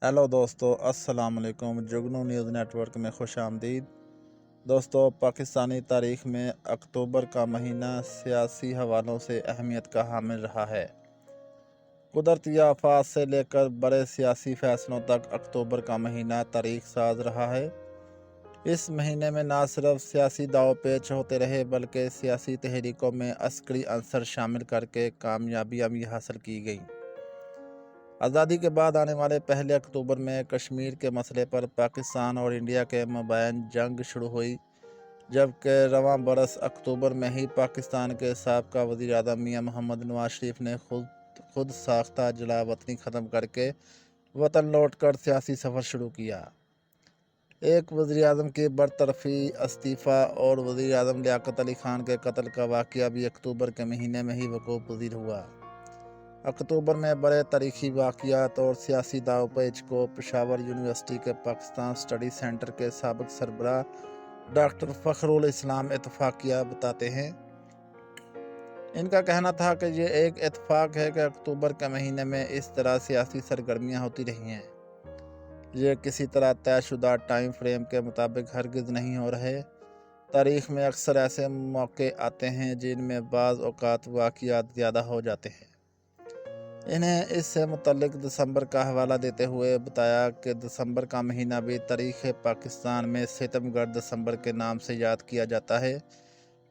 Hello दोस्तों, अस्सलाम वालेकुम। जुगनू न्यूज़ नेटवर्क में खुश आमदीद। दोस्तों, पाकिस्तानी तारीख़ में अक्टूबर का महीना सियासी हवालों से अहमियत का हामिल रहा है। कुदरती आफात से लेकर बड़े सियासी फैसलों तक अक्टूबर का महीना तारीख़ साज रहा है। इस महीने में न सिर्फ सियासी दाव पेच होते रहे बल्कि सियासी तहरीकों में अस्करी अंसर शामिल करके कामयाबियाँ भी हासिल की गईं। आज़ादी के बाद आने वाले पहले अक्टूबर में कश्मीर के मसले पर पाकिस्तान और इंडिया के मबैन जंग शुरू हुई, जबकि रवां बरस अक्टूबर में ही पाकिस्तान के साबका वज़ीर आज़म मियां मोहम्मद नवाज शरीफ ने खुद साख्ता जला वतनी ख़त्म करके वतन लौट कर सियासी सफ़र शुरू किया। एक वज़ीर आज़म की बरतरफी, इस्तीफ़ा और वज़ीर आज़म लियाकत अली ख़ान के कत्ल का वाक़या भी अक्टूबर के महीने में ही वक़ूअ पज़ीर हुआ। अक्टूबर में बड़े तारीख़ी वाक़यात और सियासी दावपेच को पेशावर यूनिवर्सिटी के पाकिस्तान स्टडी सेंटर के साबिक़ सरबराह डॉक्टर फ़खरुल इस्लाम इत्तफ़ाक़िया बताते हैं। इनका कहना था कि ये एक इत्तफ़ाक़ है कि अक्टूबर के महीने में इस तरह सियासी सरगर्मियाँ होती रही हैं। ये किसी तरह तयशुदा टाइम फ्रेम के मुताबिक हरगिज़ नहीं हो रहे। तारीख़ में अक्सर ऐसे मौके आते हैं जिनमें बाज़ औक़ात वाक़यात ज़्यादा हो जाते हैं। इन्हें इससे मुतल्लिक़ दिसंबर का हवाला देते हुए बताया कि दिसंबर का महीना भी तारीख़ पाकिस्तान में सितमगर दिसंबर के नाम से याद किया जाता है,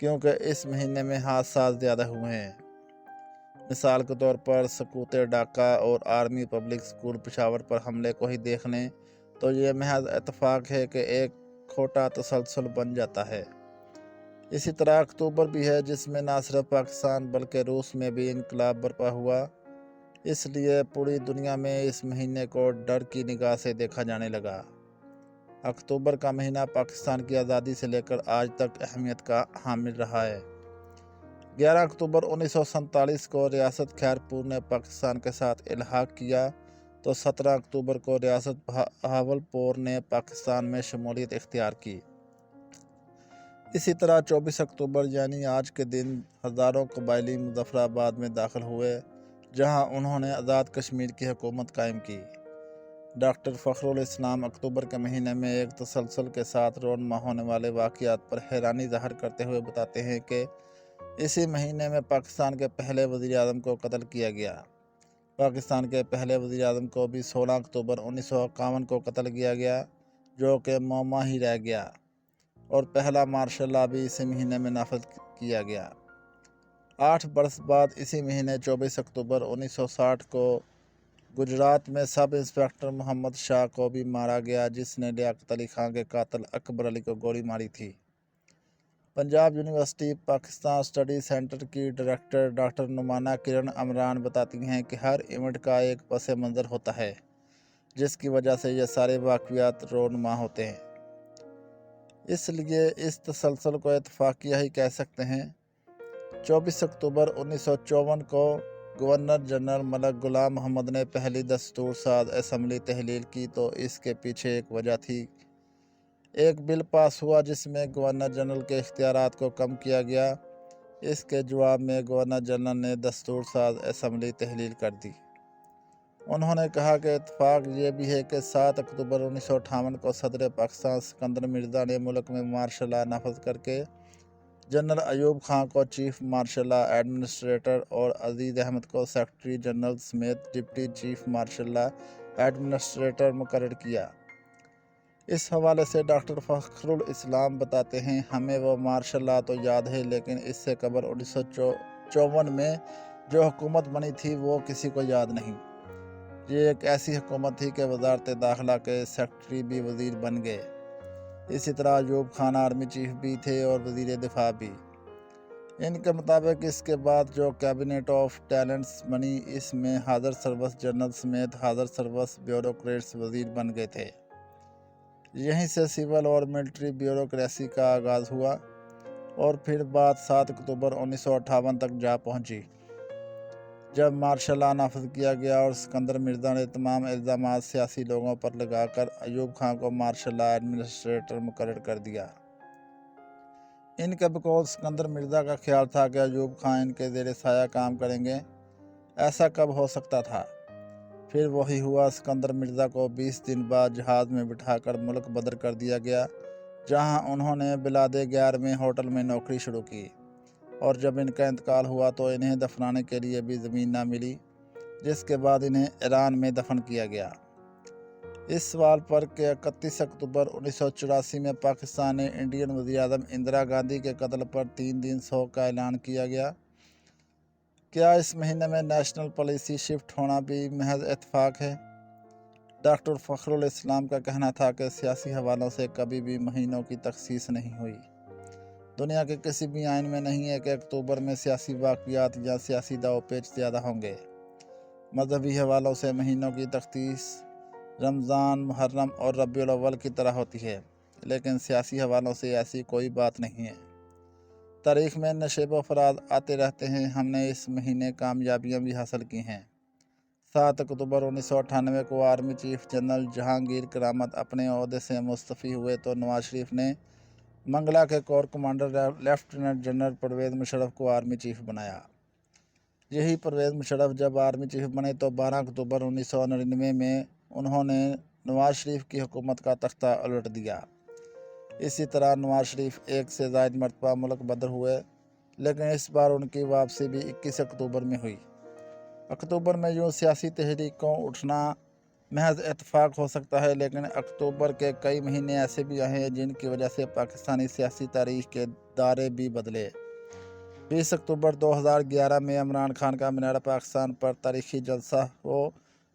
क्योंकि इस महीने में हादसा ज़्यादा हुए हैं। मिसाल के तौर पर सकूत डाका और आर्मी पब्लिक स्कूल पेशावर पर हमले को ही देख लें तो ये महज इत्तफ़ाक़ है कि एक खोटा तसलसल बन जाता है। इसी तरह अक्टूबर भी है जिसमें न सिर्फ पाकिस्तान बल्कि रूस में भी इनकलाब बर्पा हुआ, इसलिए पूरी दुनिया में इस महीने को डर की निगाह से देखा जाने लगा। अक्टूबर का महीना पाकिस्तान की आज़ादी से लेकर आज तक अहमियत का हामिल रहा है। 11 अक्टूबर 1947 को रियासत खैरपुर ने पाकिस्तान के साथ इल्हाक किया तो 17 अक्टूबर को रियासत बहावलपुर ने पाकिस्तान में शमूलियत इख्तियार की। इसी तरह 24 अक्टूबर यानी आज के दिन हज़ारों कबायली मुज़फ़्फ़राबाद में दाखिल हुए, जहां उन्होंने आज़ाद कश्मीर की हुकूमत कायम की। डॉक्टर फ़खरुल इस्लाम अक्टूबर के महीने में एक तसलसल के साथ रोनमा होने वाले वाक़यात पर हैरानी ज़ाहिर करते हुए बताते हैं कि इसी महीने में पाकिस्तान के पहले वज़ीर आज़म को कत्ल किया गया। पाकिस्तान के पहले वज़ीर आज़म को भी 16 अक्टूबर 1951 को कत्ल किया गया, जो कि मौमा ही रह गया, और पहला मार्शल लॉ भी इसी महीने में नाफिज किया गया। 8 बरस बाद इसी महीने 24 अक्टूबर 1960 को गुजरात में सब इंस्पेक्टर मोहम्मद शाह को भी मारा गया, जिसने लियाकत अली ख़ान के कातिल अकबर अली को गोली मारी थी। Punjab university Pakistan study centre की डायरेक्टर डॉक्टर नुमाना किरण अमरान बताती हैं कि हर इवेंट का एक पस मंज़र होता है, जिसकी वजह से ये सारे वाक़यात रोनुमा होते हैं। इसलिए इस तसलसल को इत्तफ़ाक़िया ही कह सकते हैं। 24 अक्टूबर 1954 को गवर्नर जनरल मलक गुलाम मोहम्मद ने पहली दस्तूर साज असम्बली तहलील की, तो इसके पीछे एक वजह थी। एक बिल पास हुआ जिसमें गवर्नर जनरल के इख्तियारात को कम किया गया। इसके जवाब में गवर्नर जनरल ने दस्तूर साज असम्बली तहलील कर दी। उन्होंने कहा कि इत्तफ़ाक़ ये भी है कि 7 अक्टूबर 1958 को सदर पाकिस्तान सिकंदर मिर्ज़ा ने मुल्क में मार्शल लॉ नाफिज करके जनरल अयूब खां को चीफ मार्शल लॉ एडमिनिस्ट्रेटर और अजीज़ अहमद को सेक्रेटरी जनरल समेत deputy chief marshal law administrator मुकर्रर किया। इस हवाले से डॉक्टर फ़खरुल इस्लाम बताते हैं, हमें वो मार्शल लॉ तो याद है, लेकिन इससे कबल 1954 में जो हुकूमत बनी थी वो किसी को याद नहीं। ये एक ऐसी हुकूमत थी कि वज़ारत दाखिला के सेक्रेटरी भी वज़ीर बन गए। इसी तरह अयूब खान आर्मी चीफ भी थे और वज़ीर दिफा भी। इनके मुताबिक इसके बाद जो कैबिनेट ऑफ टैलेंट्स बनी, इसमें हाज़र सर्विस जनरल समेत हाज़र सर्विस ब्यूरोक्रेट्स वज़ीर बन गए थे। यहीं से सिविल और मिलिट्री ब्यूरोक्रेसी का आगाज़ हुआ और फिर बात 7 अक्टूबर 1958 तक जा पहुंची, जब मार्शल लॉ नाफिज किया गया और सिकंदर मिर्ज़ा ने तमाम इल्ज़ामात सियासी लोगों पर लगाकर अयूब खान को मार्शल लॉ एडमिनिस्ट्रेटर मुकर्रर कर दिया। इनके बकौल सिकंदर मिर्ज़ा का ख्याल था कि अयूब खान इनके ज़ेर साया काम करेंगे। ऐसा कब हो सकता था? پھر وہی ہوا، اسکندر مرزا کو 20 دن بعد جہاز میں بٹھا کر ملک بدر کر دیا گیا، جہاں انہوں نے بلاد غیار میں ہوٹل میں نوکری شروع کی، اور جب ان کا انتقال ہوا تو انہیں دفنانے کے لیے بھی زمین نہ ملی، جس کے بعد انہیں ایران میں دفن کیا گیا۔ اس سوال پر کہ 31 اکتوبر 1984 میں پاکستان نے انڈین وزیر اعظم اندرا گاندھی کے قتل پر 3 دن سوگ کا اعلان کیا گیا، کیا اس مہینے میں نیشنل پالیسی شفٹ ہونا بھی محض اتفاق ہے؟ ڈاکٹر فخر الاسلام کا کہنا تھا کہ سیاسی حوالوں سے کبھی بھی مہینوں کی تخصیص نہیں ہوئی۔ دنیا کے کسی بھی آئین میں نہیں ہے کہ اکتوبر میں سیاسی واقعات یا سیاسی داؤ پیچ زیادہ ہوں گے۔ مذہبی حوالوں سے مہینوں کی تخصیص رمضان، محرم اور ربیع الاول کی طرح ہوتی ہے، لیکن سیاسی حوالوں سے ایسی کوئی بات نہیں ہے۔ تاریخ میں نشیب و فراز آتے رہتے ہیں، ہم نے اس مہینے کامیابیاں بھی حاصل کی ہیں۔ 7 اکتوبر 1998 کو آرمی چیف جنرل جہانگیر کرامت اپنے عہدے سے مستعفی ہوئے تو نواز شریف نے منگلا کے corps commander lieutenant general Pervez Musharraf کو آرمی چیف بنایا۔ یہی پرویز مشرف جب آرمی چیف بنے تو 12 اکتوبر 1999 میں انہوں نے نواز شریف کی حکومت کا تختہ الٹ دیا۔ اسی طرح نواز شریف 1 سے زائد مرتبہ ملک بدر ہوئے، لیکن اس بار ان کی واپسی بھی 21 اکتوبر میں ہوئی۔ اکتوبر میں یوں سیاسی تحریکوں اٹھنا محض اتفاق ہو سکتا ہے، لیکن اکتوبر کے کئی مہینے ایسے بھی آئے ہیں جن کی وجہ سے پاکستانی سیاسی تاریخ کے دائرے بھی بدلے۔ 20 اکتوبر 2011 میں عمران خان کا مینار پاکستان پر تاریخی جلسہ ہو،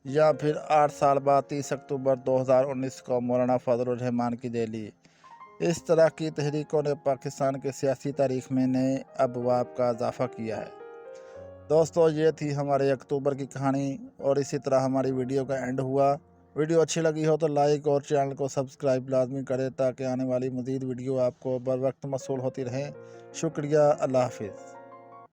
یا پھر 8 سال بعد 30 اکتوبر 2019 کو مولانا فضل الرحمان کی دہلی۔ اس طرح کی تحریکوں نے پاکستان کے سیاسی تاریخ میں نئے ابواب کا اضافہ کیا ہے۔ دوستو، یہ تھی ہمارے اکتوبر کی کہانی، اور اسی طرح ہماری ویڈیو کا اینڈ ہوا۔ ویڈیو اچھی لگی ہو تو لائک اور چینل کو سبسکرائب لازمی کریں تاکہ آنے والی مزید ویڈیو آپ کو بر وقت موصول ہوتی رہیں۔ شکریہ، اللہ حافظ۔